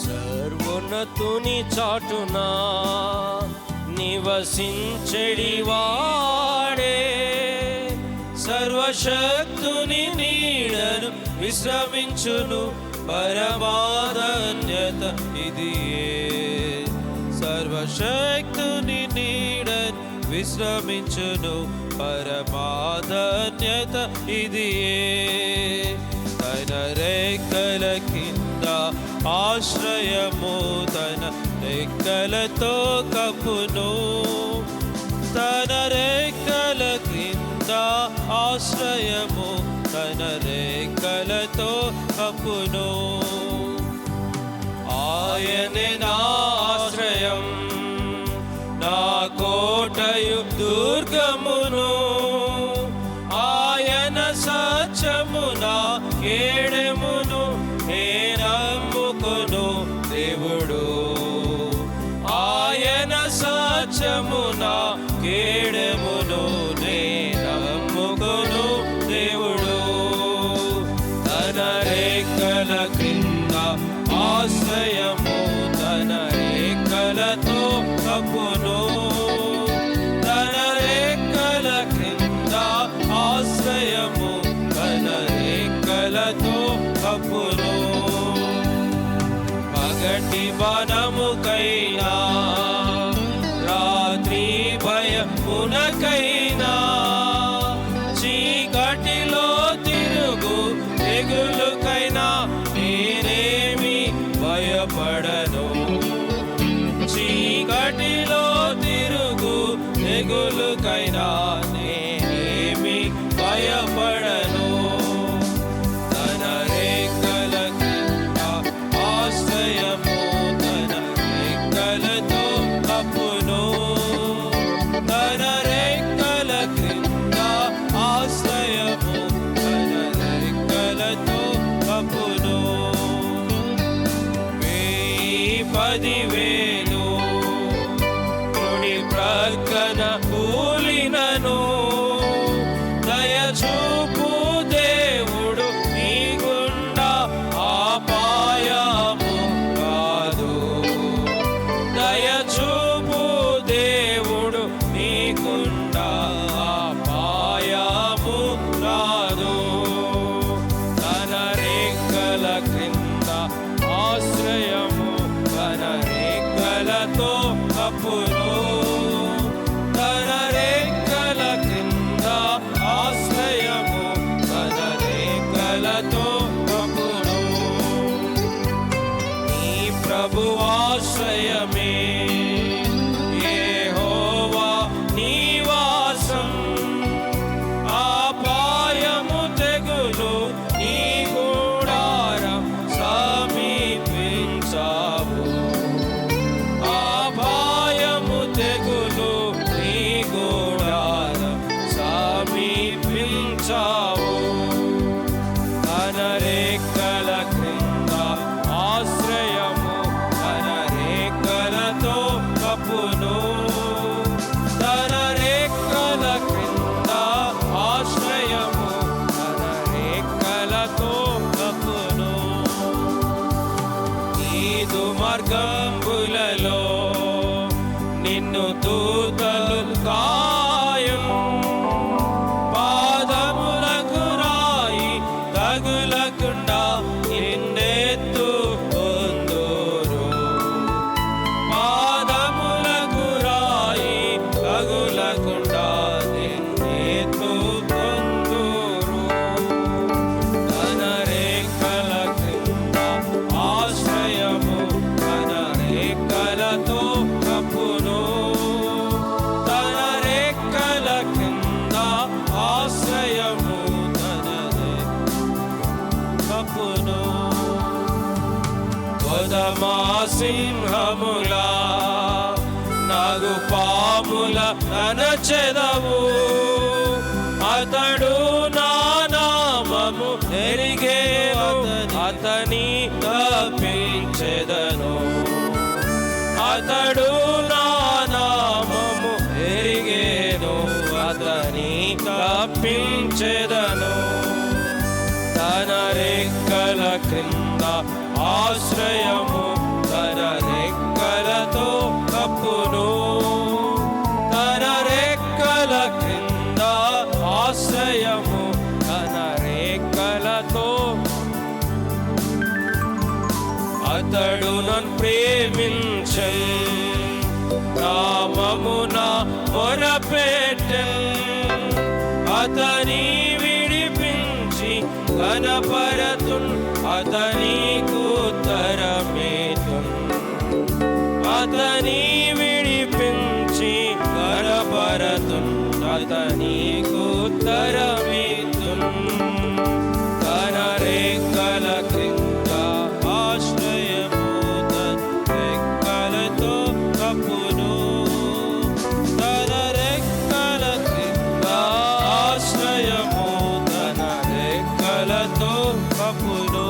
సర్వోన్నతుని చాటున నివసించెడివాడే, సర్వశక్తుని నీడను విశ్రమించును పరమాధన్యత ఇదియే. సర్వశక్తుని నీడను విశ్రమించును పరమాధన్యత ఇదియే. తన రెక్కల కింద ఆశ్రయము, తన రెక్కలతో కప్పును. తన రెక్కల క్రింద ఆశ్రయము, తన రెక్కలతో కప్పును. ఆయనే నా ఆశ్రయం, నా కోటయు దుర్గమును. ఆయన సత్యమున కేడెమును నేనమ్ముకొను దేవుడు. ఆయన సత్యమున కేడెమును నేనమ్ముకొను దేవుడు. తన రెక్కల క్రింద ఆశ్రయము, తన రెక్కలతో కప్పును. తన రెక్కల క్రింద ఆశ్రయము, తన రెక్కలతో కప్పును. పగటి వనముకైనా, రాత్రి భయమునకైనా, చీకటిలో తిరుగు తెగులుకైనా నేనేమి భయపడను. చీకటిలో తిరుగు తెగులుకైనా నేనేమి భయపడను. తన రెక్కల కింద ఆశ్రయము, తన రెక్కలతో కప్పును. తన రెక్కల క్రింద ఆశ్రయము, తన రెక్కలతో కప్పును. 10,000 కుడి ప్రక్కన కూలినను, దయచూపు దేవుడు నీగుండా అపాయము కాదు. దయచూపు దేవుడు నీగుండా అపాయము కాదు. తన రెక్కల క్రింద ఆశ్రయము, తన రెక్కలతో కప్పును. తన రెక్కల క్రింద ఆశ్రయము, తన రెక్కలతో కప్పును. నీ ప్రభువాశ్రయమే యెహోవా నివాసం. అపాయము తెగులు నీ గుడారం సమీపించావు. అపాయము తెగులు నీ గుడారం సమీపించావు. తన రెక్కల క్రింద ఆశ్రయము, తన రెక్కలతో కప్పును. తన రెక్కల క్రింద ఆశ్రయము, తన రెక్కలతో కప్పును. నీదు మార్గంబులలో నిన్ను దూతలు కాయం. పాదములకు రాయి తగులకుండా నిన్నెత్తు కొందురు. పాదములకు రాయి తగులకుండా నిన్నెత్తు కొందురు. తన రెక్కల క్రింద ఆశ్రయము, తన రెక్కలతో కప్పును. తన రెక్కల క్రింద ఆశ్రయము, తన కప్పును. కొదమా సింహములా, నాగు పాముల ననచెదవు. అతడు నా నామము ఎరిగేను, అతని తప్పించెదను. అతడు నా నామము ఎరిగేను, అతని తప్పించెదను. తన రెక్కల క్రింద ఆశ్రయము, తన రెక్కలతో కప్పును. తన రెక్కల క్రింద ఆశ్రయము, తన రెక్కలతో. అతడు నన్ను ప్రేమించెను, నామమున మొరపెట్టెను. అతని విడిపించి ఘనపరతున్, అతనికి ఉత్తరమిత్తున్. అతని విడిపించి ఘనపరతున్, అతనికి ఉత్తరమిత్తున్. తన రెక్కల క్రింద ఆశ్రయము, తన రెక్కలతో కప్పును. తన రెక్కల క్రింద ఆశ్రయము, తన రెక్కలతో కప్పును.